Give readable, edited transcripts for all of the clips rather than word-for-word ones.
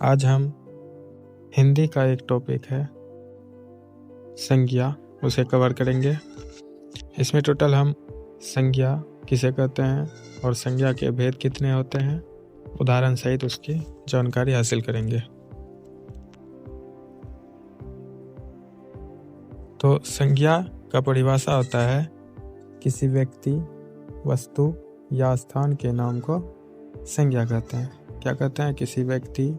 आज हम हिंदी का एक टॉपिक है संज्ञा, उसे कवर करेंगे। इसमें टोटल हम संज्ञा किसे कहते हैं और संज्ञा के भेद कितने होते हैं, उदाहरण सहित उसकी जानकारी हासिल करेंगे। तो संज्ञा का परिभाषा होता है किसी व्यक्ति, वस्तु या स्थान के नाम को संज्ञा कहते हैं। क्या कहते हैं? किसी व्यक्ति,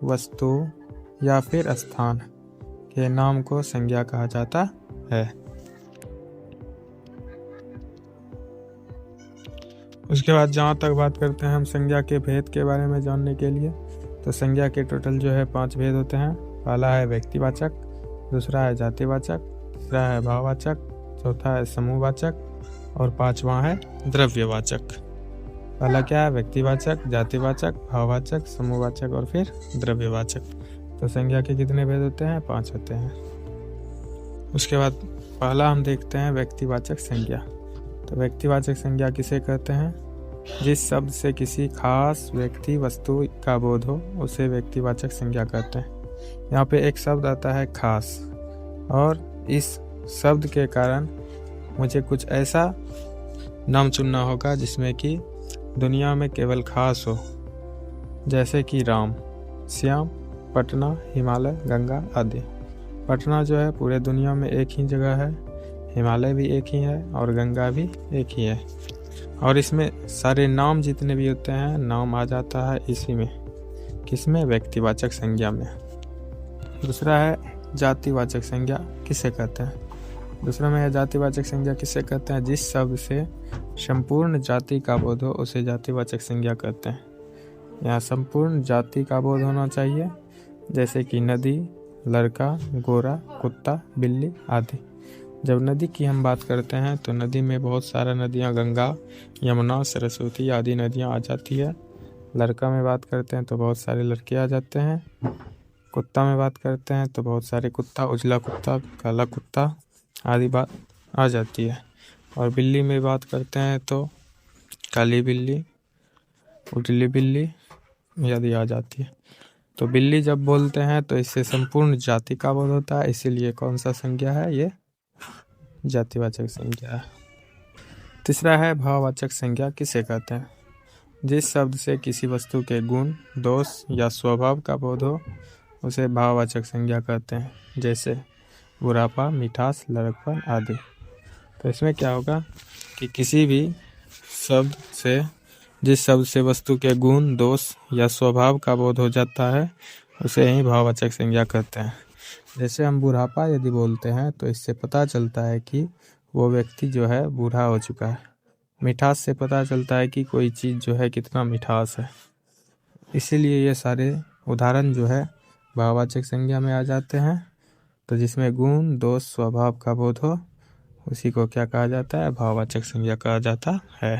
वस्तु या फिर स्थान के नाम को संज्ञा कहा जाता है। उसके बाद जहाँ तक बात करते हैं हम संज्ञा के भेद के बारे में जानने के लिए, तो संज्ञा के टोटल जो है 5 भेद होते हैं। पहला है व्यक्तिवाचक, दूसरा है जातिवाचक, तीसरा है भाववाचक, चौथा है समूहवाचक और 5वां है द्रव्यवाचक। पहला क्या है? व्यक्तिवाचक, जातिवाचक, भाववाचक, समूहवाचक और फिर द्रव्यवाचक। तो संज्ञा के कितने भेद होते हैं? 5 होते हैं। उसके बाद पहला हम देखते हैं व्यक्तिवाचक संज्ञा। तो व्यक्तिवाचक संज्ञा किसे कहते हैं? जिस शब्द से किसी खास व्यक्ति, वस्तु का बोध हो उसे व्यक्तिवाचक संज्ञा कहते हैं। यहाँ पे एक शब्द आता है खास, और इस शब्द के कारण मुझे कुछ ऐसा नाम चुनना होगा जिसमें कि दुनिया में केवल खास हो, जैसे कि राम, श्याम, पटना, हिमालय, गंगा आदि। पटना जो है पूरे दुनिया में एक ही जगह है, हिमालय भी एक ही है और गंगा भी एक ही है। और इसमें सारे नाम जितने भी होते हैं, नाम आ जाता है इसी में, किसमें? व्यक्तिवाचक संज्ञा में। दूसरा है जातिवाचक संज्ञा किसे कहते हैं? दूसरा में है जातिवाचक संज्ञा किसे कहते हैं? जिस शब्द से संपूर्ण जाति का बोध हो उसे जातिवाचक संज्ञा कहते हैं। यहाँ संपूर्ण जाति का बोध होना चाहिए, जैसे कि नदी, लड़का, गोरा, कुत्ता, बिल्ली आदि। जब नदी की हम बात करते हैं तो नदी में बहुत सारा नदियाँ, गंगा, यमुना, सरस्वती आदि नदियाँ आ जाती है। लड़का में बात करते हैं तो बहुत सारे लड़के आ जाते हैं। कुत्ता में बात करते हैं तो बहुत सारे कुत्ता, उजला कुत्ता, काला कुत्ता आदि बात आ जाती है। और बिल्ली में बात करते हैं तो काली बिल्ली, उजली बिल्ली आदि आ जाती है। तो बिल्ली जब बोलते हैं तो इससे संपूर्ण जाति का बोध होता है, इसीलिए कौन सा संज्ञा है? ये जातिवाचक संज्ञा है। तीसरा है भाववाचक संज्ञा किसे कहते हैं? जिस शब्द से किसी वस्तु के गुण, दोष या स्वभाव का बोध हो उसे भाववाचक संज्ञा कहते हैं, जैसे बुढ़ापा, मिठास, लड़कपन आदि। तो इसमें क्या होगा कि किसी भी शब्द से, जिस शब्द से वस्तु के गुण, दोष या स्वभाव का बोध हो जाता है उसे ही भाववाचक संज्ञा कहते हैं। जैसे हम बुढ़ापा यदि बोलते हैं तो इससे पता चलता है कि वो व्यक्ति जो है बूढ़ा हो चुका है। मिठास से पता चलता है कि कोई चीज़ जो है कितना मिठास है। इसीलिए ये सारे उदाहरण जो है भाववाचक संज्ञा में आ जाते हैं। तो जिसमें गुण, दोष, स्वभाव का बोध हो उसी को क्या कहा जाता है? भाववाचक संज्ञा कहा जाता है।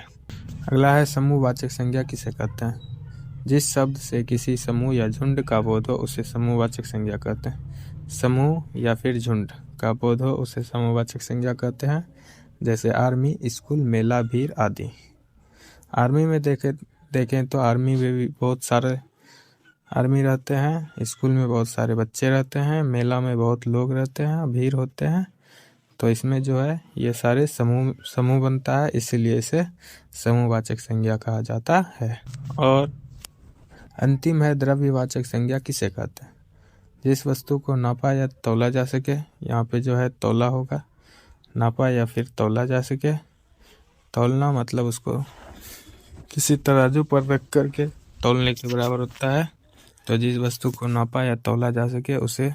अगला है समूहवाचक संज्ञा किसे कहते हैं? जिस शब्द से किसी समूह या झुंड का बोध हो उसे समूहवाचक संज्ञा कहते हैं। समूह या फिर झुंड का बोध हो उसे समूहवाचक संज्ञा कहते हैं, जैसे आर्मी, स्कूल, मेला, भीड़ आदि। आर्मी में देखें तो आर्मी में भी बहुत सारे आर्मी रहते हैं, स्कूल में बहुत सारे बच्चे रहते हैं, मेला में बहुत लोग रहते हैं, भीड़ होते हैं। तो इसमें जो है ये सारे समूह बनता है, इसीलिए इसे समूहवाचक संज्ञा कहा जाता है। और अंतिम है द्रव्यवाचक संज्ञा किसे कहते हैं? जिस वस्तु को नापा या तौला जा सके, यहाँ पे जो है तौला होगा, नापा या फिर तौला जा सके। तौलना मतलब उसको किसी तराजू पर रख करके तौलने के बराबर होता है। तो जिस वस्तु को नापा या तौला जा सके उसे,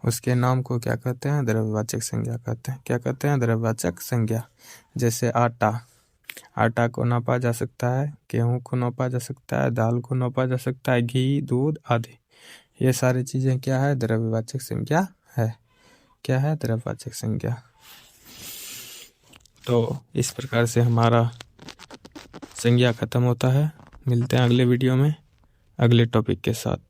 उसके नाम को क्या कहते हैं? द्रव्यवाचक संज्ञा कहते हैं। क्या कहते हैं? द्रव्यवाचक संज्ञा। जैसे आटा को नापा जा सकता है, गेहूं को नापा जा सकता है, दाल को नापा जा सकता है, घी, दूध आदि। ये सारी चीज़ें क्या है? द्रव्यवाचक संज्ञा है। क्या है? द्रव्यवाचक संज्ञा। तो इस प्रकार से हमारा संज्ञा खत्म होता है। मिलते हैं अगले वीडियो में अगले टॉपिक के साथ।